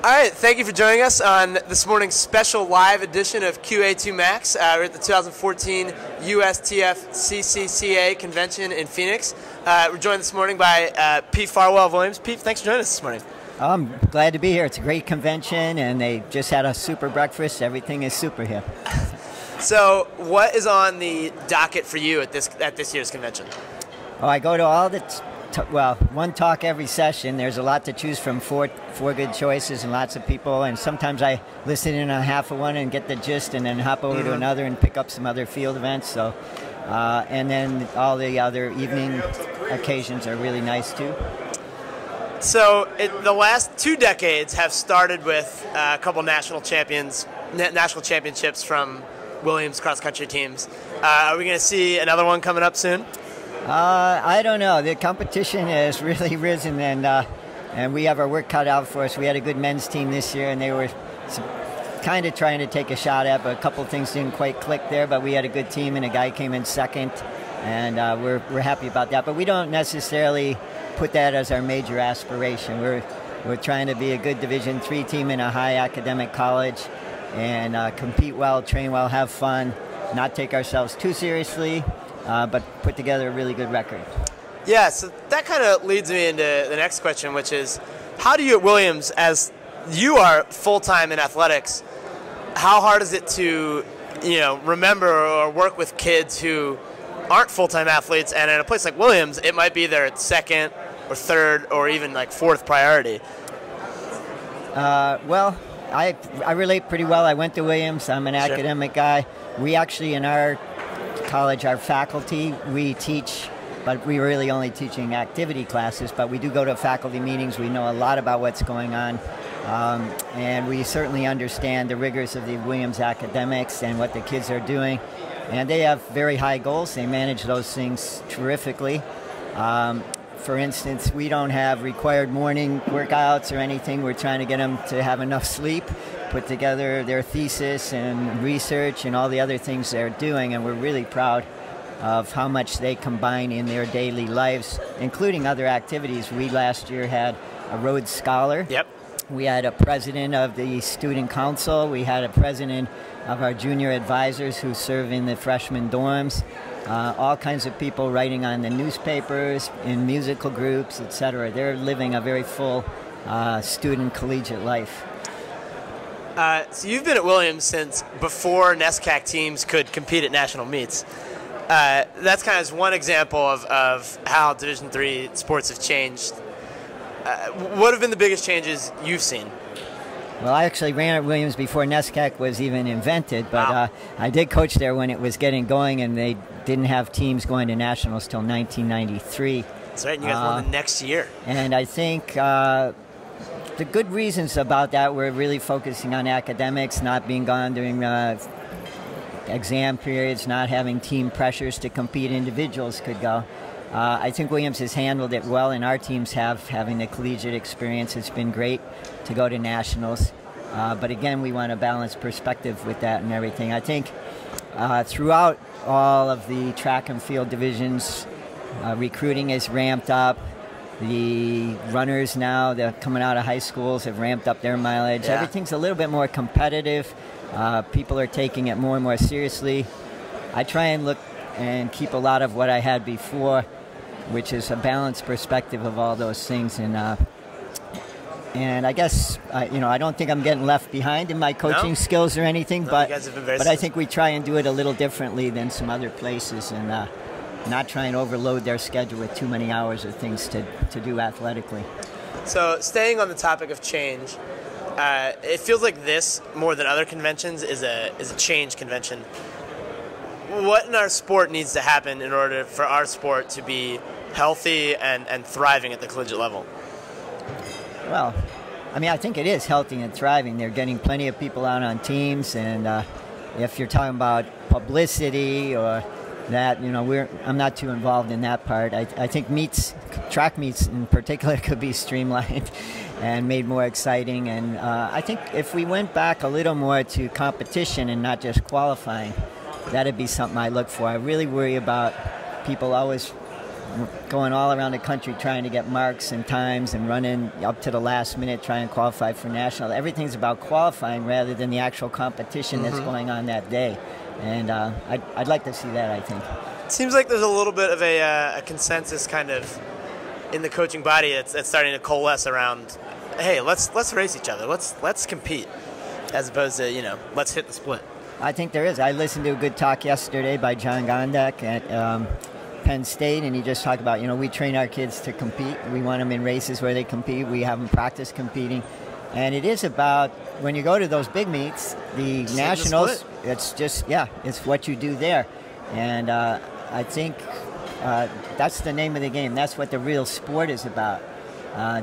All right, thank you for joining us on this morning's special live edition of QA2 Max. We're at the 2014 USTFCCCA convention in Phoenix. We're joined this morning by Pete Farwell of Williams. Pete, thanks for joining us this morning. I'm glad to be here. It's a great convention, and they just had a super breakfast. Everything is super here. So, what is on the docket for you at this year's convention? Oh, I go to all the one talk every session. There's a lot to choose from, four good choices and lots of people, and sometimes I listen in on half of one and get the gist and then hop over to another and pick up some other field events. So, and then all the other evening occasions are really nice too. So the last 2 decades have started with a couple national championships from Williams cross-country teams. Are we going to see another one coming up soon? I don't know. The competition has really risen, and we have our work cut out for us. We had a good men's team this year, and they were kind of trying to take a shot at, but a couple of things didn't quite click there. But we had a good team, and a guy came in second, and we're happy about that. But we don't necessarily put that as our major aspiration. We're trying to be a good Division III team in a high academic college, and compete well, train well, have fun, not take ourselves too seriously. But put together a really good record. Yeah, so that kind of leads me into the next question, which is, how do you at Williams, as you are full-time in athletics, how hard is it to, remember or work with kids who aren't full-time athletes, and in a place like Williams, it might be their second or third or even like fourth priority? Well, I relate pretty well. I went to Williams. I'm an academic guy. We actually, in our college, our faculty, we teach, but we're really only teaching activity classes, but we do go to faculty meetings. We know a lot about what's going on, and we certainly understand the rigors of the Williams academics and what the kids are doing, and they have very high goals. They manage those things terrifically. For instance, we don't have required morning workouts or anything. We're trying to get them to have enough sleep, put together their thesis and research and all the other things they're doing, and we're really proud of how much they combine in their daily lives, including other activities. We last year had a Rhodes Scholar. Yep. We had a president of the student council. We had a president of our junior advisors who serve in the freshman dorms. All kinds of people writing on the newspapers, in musical groups, etc. They're living a very full student collegiate life. So you've been at Williams since before NESCAC teams could compete at national meets. That's kind of one example of how Division III sports have changed. What have been the biggest changes you've seen? Well, I actually ran at Williams before NESCAC was even invented, but wow. I did coach there when it was getting going, and they didn't have teams going to nationals till 1993. That's right, and you guys won the next year. And I think the good reasons about that were really focusing on academics, not being gone during exam periods, not having team pressures to compete. Individuals could go. I think Williams has handled it well, and our teams have, having the collegiate experience. It's been great to go to nationals. But again, we want a balanced perspective with that and everything. I think throughout all of the track and field divisions, recruiting is ramped up. The runners now, they're coming out of high schools, have ramped up their mileage. Yeah. Everything's a little bit more competitive. People are taking it more and more seriously. I try and look and keep a lot of what I had before, which is a balanced perspective of all those things. And I guess, I don't think I'm getting left behind in my coaching skills or anything, but I think we try and do it a little differently than some other places, and not try and overload their schedule with too many hours of things to do athletically. So staying on the topic of change, it feels like this, more than other conventions, is a change convention. What in our sport needs to happen in order for our sport to be healthy and thriving at the collegiate level? Well, I think it is healthy and thriving. They're getting plenty of people out on teams, and if you're talking about publicity or that, I'm not too involved in that part. I think track meets in particular could be streamlined and made more exciting, and I think if we went back a little more to competition and not just qualifying, that'd be something I look for. I really worry about people always going all around the country trying to get marks and times and running up to the last minute trying to qualify for national. Everything's about qualifying rather than the actual competition that's going on that day. And I'd like to see that, I think. It seems like there's a little bit of a consensus kind of in the coaching body that's starting to coalesce around, hey, let's race each other. Let's compete, as opposed to, let's hit the split. I think there is. I listened to a good talk yesterday by John Gondek at Penn State, and he just talked about, we train our kids to compete. We want them in races where they compete. We have them practice competing. And it is about, when you go to those big meets, the nationals, it's just, it's what you do there. And I think that's the name of the game. That's what the real sport is about.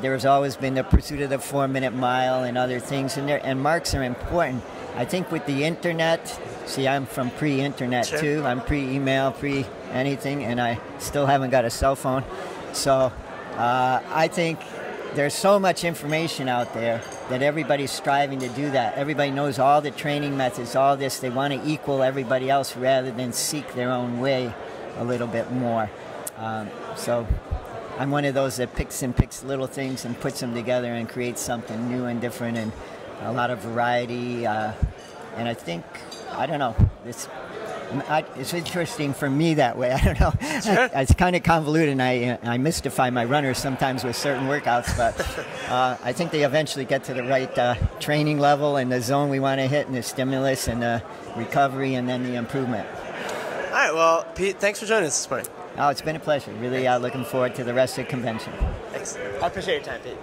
There has always been the pursuit of the 4-minute mile and other things in there, and marks are important. I think with the internet, see, I'm from pre-internet too. I'm pre-email, pre-anything, and I still haven't got a cell phone. So I think there's so much information out there that everybody's striving to do that. Everybody knows all the training methods, all this. They want to equal everybody else rather than seek their own way a little bit more. So I'm one of those that picks little things and puts them together and creates something new and different and a lot of variety. And I think, I don't know, it's interesting for me that way. I don't know. Sure. It's kind of convoluted, and I mystify my runners sometimes with certain workouts, but I think they eventually get to the right training level and the zone we want to hit and the stimulus and the recovery and then the improvement. All right, well, Pete, thanks for joining us this morning. Oh, it's been a pleasure. Really looking forward to the rest of the convention. Thanks. I appreciate your time, Pete.